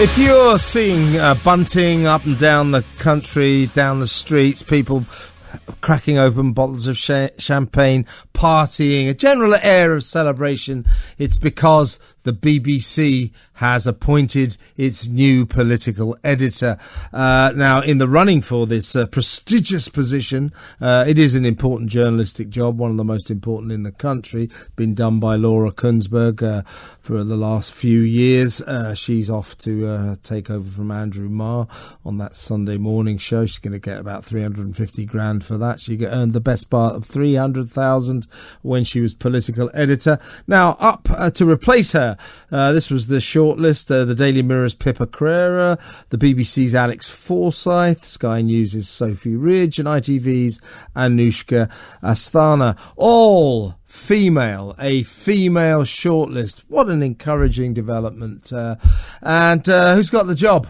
If you're seeing bunting up and down the country, down the streets, people cracking open bottles of champagne, partying, a general air of celebration, it's because the BBC has appointed its new political editor. Now, in the running for this prestigious position, it is an important journalistic job, one of the most important in the country, been done by Laura Kunsberg for the last few years. She's off to take over from Andrew Marr on that Sunday morning show. She's going to get about 350 grand for that. She earned the best part of 300,000 when she was political editor. Now, up to replace her, this was the shortlist. The Daily Mirror's Pippa Crerar, the BBC's Alex Forsyth, Sky News' Sophie Ridge, and ITV's Anushka Asthana. All female, a female shortlist. What an encouraging development. And who's got the job?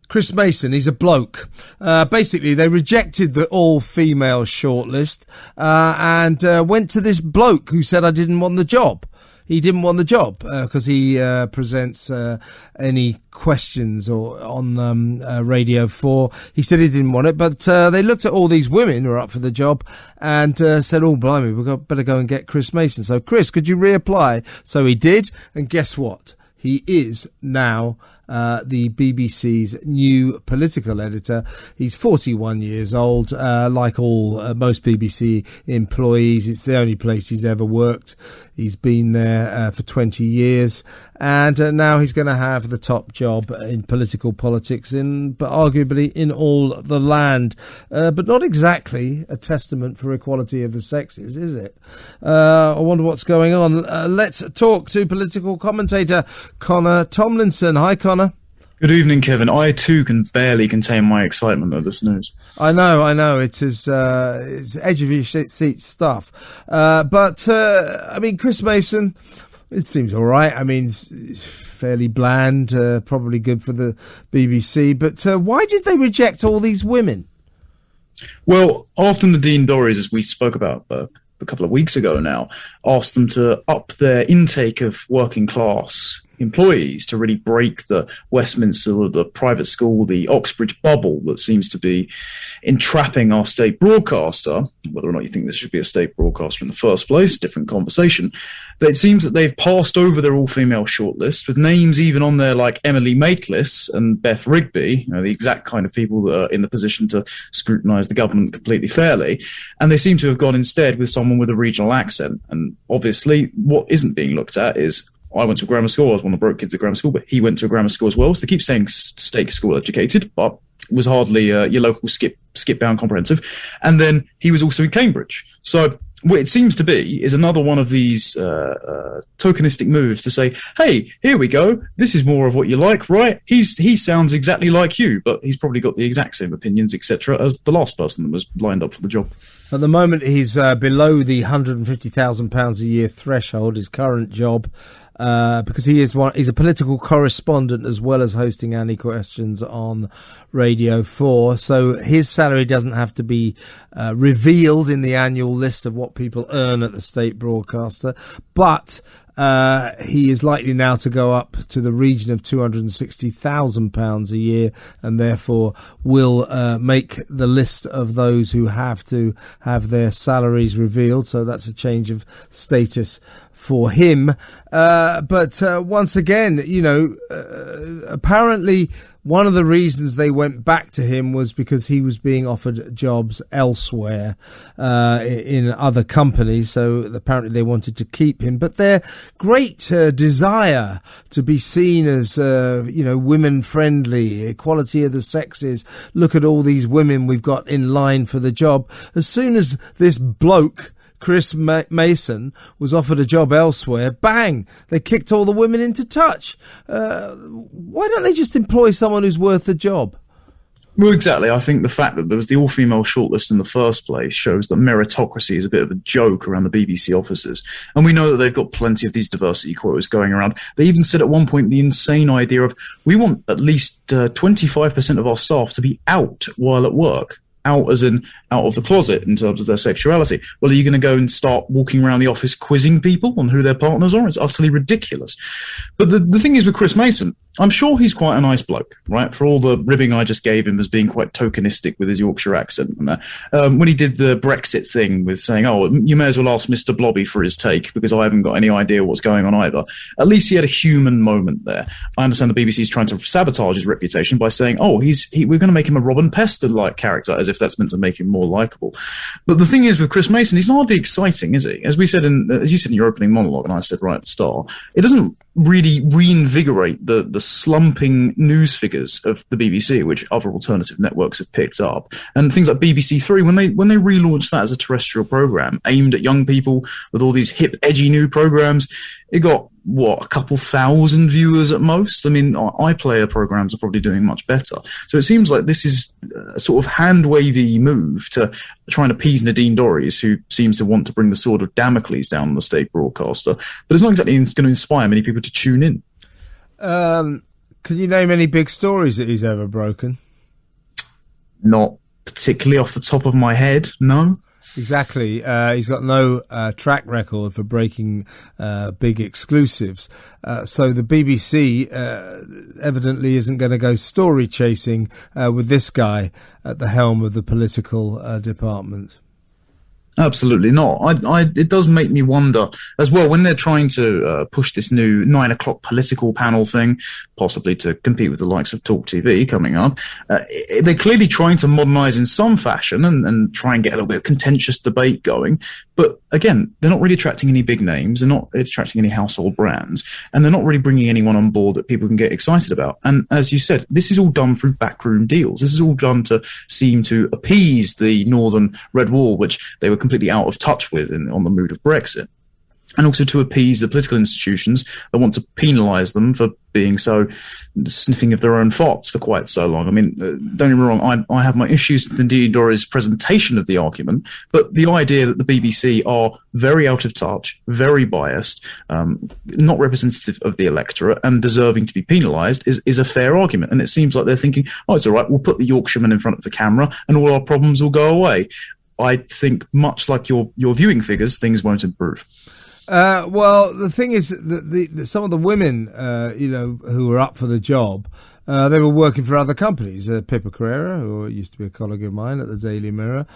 Chris Mason, he's a bloke. Basically, they rejected the all-female shortlist and went to this bloke who said, I didn't want the job. He didn't want the job because he presents any questions or on Radio 4. He said he didn't want it, but they looked at all these women who are up for the job and said, oh, blimey, we've better go and get Chris Mason. So, Chris, could you reapply? So he did, and guess what? He is now the BBC's new political editor. He's 41 years old. Like most BBC employees, it's the only place he's ever worked. He's been there for 20 years, and now he's going to have the top job in political politics, but arguably in all the land. But not exactly a testament for equality of the sexes, is it? I wonder what's going on. Let's talk to political commentator Connor Tomlinson. Hi, Connor. Good evening, Kevin. I, too, can barely contain my excitement at this news. I know. It is it's edge of your seat stuff. But I mean, Chris Mason, it seems all right. I mean, fairly bland, probably good for the BBC. But why did they reject all these women? Well, often the Dean Dorries, as we spoke about a couple of weeks ago now, asked them to up their intake of working class employees to really break the Westminster or the private school, the Oxbridge bubble that seems to be entrapping our state broadcaster. Whether or not you think this should be a state broadcaster in the first place, different conversation. But it seems that they've passed over their all-female shortlist with names even on there like Emily Maitlis and Beth Rigby, the exact kind of people that are in the position to scrutinise the government completely fairly. And they seem to have gone instead with someone with a regional accent. And obviously what isn't being looked at is, I went to a grammar school. I was one of the broke kids at grammar school, but he went to a grammar school as well. So they keep saying state school educated, but was hardly your local skip-bound comprehensive. And then he was also in Cambridge. So what it seems to be is another one of these tokenistic moves to say, hey, here we go. This is more of what you like, right? He sounds exactly like you, but he's probably got the exact same opinions, etc., as the last person that was lined up for the job. At the moment, he's below the £150,000 a year threshold, his current job, because he's a political correspondent as well as hosting Any Questions on Radio 4. So his salary doesn't have to be revealed in the annual list of what people earn at the state broadcaster, but he is likely now to go up to the region of £260,000 a year, and therefore will make the list of those who have to have their salaries revealed. So that's a change of status for him. But once again, apparently one of the reasons they went back to him was because he was being offered jobs elsewhere in other companies. So apparently they wanted to keep him. But their great desire to be seen as, women-friendly, equality of the sexes, look at all these women we've got in line for the job. As soon as this bloke, Chris Mason, was offered a job elsewhere, bang, they kicked all the women into touch. Why don't they just employ someone who's worth the job? Well, exactly. I think the fact that there was the all-female shortlist in the first place shows that meritocracy is a bit of a joke around the BBC offices. And we know that they've got plenty of these diversity quotas going around. They even said at one point the insane idea of, we want at least 25% of our staff to be out while at work. Out as in out of the closet in terms of their sexuality. Well, are you going to go and start walking around the office quizzing people on who their partners are? It's utterly ridiculous. But the thing is with Chris Mason, I'm sure he's quite a nice bloke, right? For all the ribbing I just gave him as being quite tokenistic with his Yorkshire accent and that. When he did the Brexit thing with saying, oh, you may as well ask Mr. Blobby for his take because I haven't got any idea what's going on either. At least he had a human moment there. I understand the BBC is trying to sabotage his reputation by saying, oh, we're going to make him a Robin Peston-like character, as if that's meant to make him more likeable. But the thing is with Chris Mason, he's not hardly exciting, is he? As you said in your opening monologue, and I said right at the start, it doesn't really reinvigorate the slumping news figures of the BBC, which other alternative networks have picked up. And things like BBC Three, when they relaunched that as a terrestrial program aimed at young people with all these hip, edgy new programs, it got, a couple thousand viewers at most? I mean, iPlayer programs are probably doing much better. So it seems like this is a sort of hand-wavy move to trying to appease Nadine Dorries, who seems to want to bring the sword of Damocles down on the state broadcaster. But it's not exactly going to inspire many people to tune in. Can you name any big stories that he's ever broken? Not particularly off the top of my head, no. Exactly. He's got no track record for breaking big exclusives. So the BBC evidently isn't going to go story chasing with this guy at the helm of the political department. Absolutely not. It does make me wonder as well when they're trying to push this new 9 o'clock political panel thing, possibly to compete with the likes of Talk TV coming up. They're clearly trying to modernise in some fashion and try and get a little bit of contentious debate going. But again, they're not really attracting any big names. They're not attracting any household brands, and they're not really bringing anyone on board that people can get excited about. And as you said, this is all done through backroom deals. This is all done to seem to appease the Northern Red Wall, which they were completely out of touch with on the mood of Brexit, and also to appease the political institutions that want to penalise them for being so sniffing of their own farts for quite so long. I mean, don't get me wrong, I have my issues with Nadine Dorries' presentation of the argument, but the idea that the BBC are very out of touch, very biased, not representative of the electorate and deserving to be penalised is a fair argument. And it seems like they're thinking, oh, it's all right, we'll put the Yorkshireman in front of the camera and all our problems will go away. I think much like your viewing figures, things won't improve. Well, the thing is that some of the women, who were up for the job, they were working for other companies. Pippa Carrera, who used to be a colleague of mine at the Daily Mirror.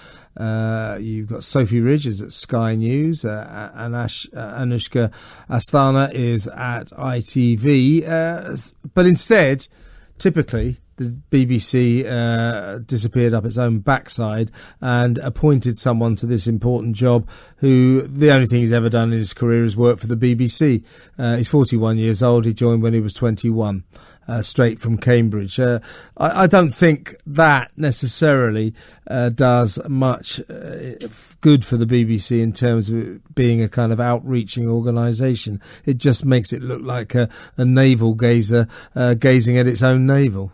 You've got Sophie Ridges at Sky News. Anushka Asthana is at ITV. But instead, typically, the BBC disappeared up its own backside and appointed someone to this important job who the only thing he's ever done in his career is work for the BBC. He's 41 years old. He joined when he was 21, straight from Cambridge. I don't think that necessarily does much good for the BBC in terms of it being a kind of outreaching organisation. It just makes it look like a navel gazer gazing at its own navel.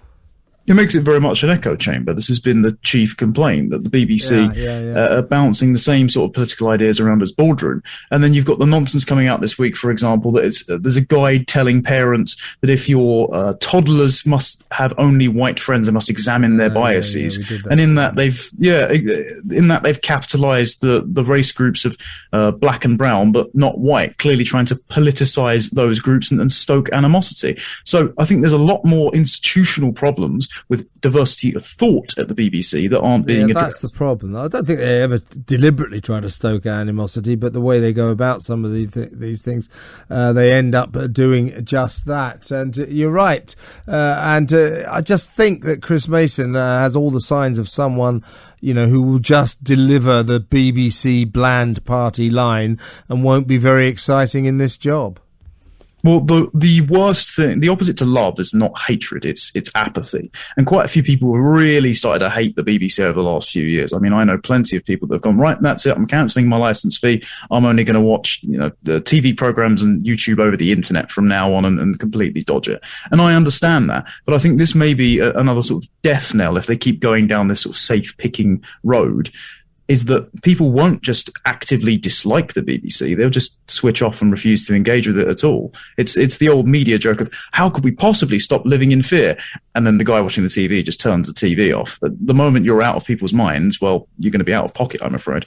It makes it very much an echo chamber. This has been the chief complaint, that the BBC are bouncing the same sort of political ideas around its boardroom. And then you've got the nonsense coming out this week, for example, that there's a guide telling parents that if your toddlers must have only white friends, they must examine their biases. And in that they've capitalised the race groups of black and brown, but not white, clearly trying to politicise those groups and stoke animosity. So I think there's a lot more institutional problems with diversity of thought at the BBC that aren't being addressed. That's the problem. I don't think they ever deliberately try to stoke animosity, but the way they go about some of these things, they end up doing just that. And you're right. I just think that Chris Mason has all the signs of someone, who will just deliver the BBC bland party line and won't be very exciting in this job. Well, the worst thing, the opposite to love is not hatred, it's apathy. And quite a few people have really started to hate the BBC over the last few years. I mean, I know plenty of people that have gone, right, that's it, I'm cancelling my licence fee. I'm only going to watch, the TV programmes and YouTube over the internet from now on and completely dodge it. And I understand that. But I think this may be another sort of death knell if they keep going down this sort of safe-picking road, is that people won't just actively dislike the BBC. They'll just switch off and refuse to engage with it at all. It's the old media joke of, how could we possibly stop living in fear? And then the guy watching the TV just turns the TV off. But the moment you're out of people's minds, well, you're going to be out of pocket, I'm afraid.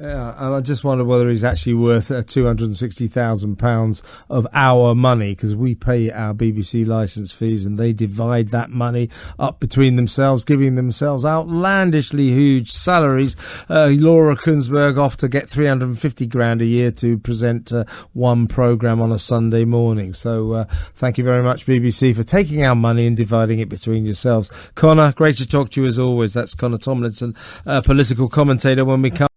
And I just wonder whether he's actually worth £260,000 of our money, because we pay our BBC licence fees and they divide that money up between themselves, giving themselves outlandishly huge salaries. Laura Kunsberg off to get 350 grand a year to present one programme on a Sunday morning. So thank you very much, BBC, for taking our money and dividing it between yourselves. Connor, great to talk to you as always. That's Connor Tomlinson, political commentator. When we come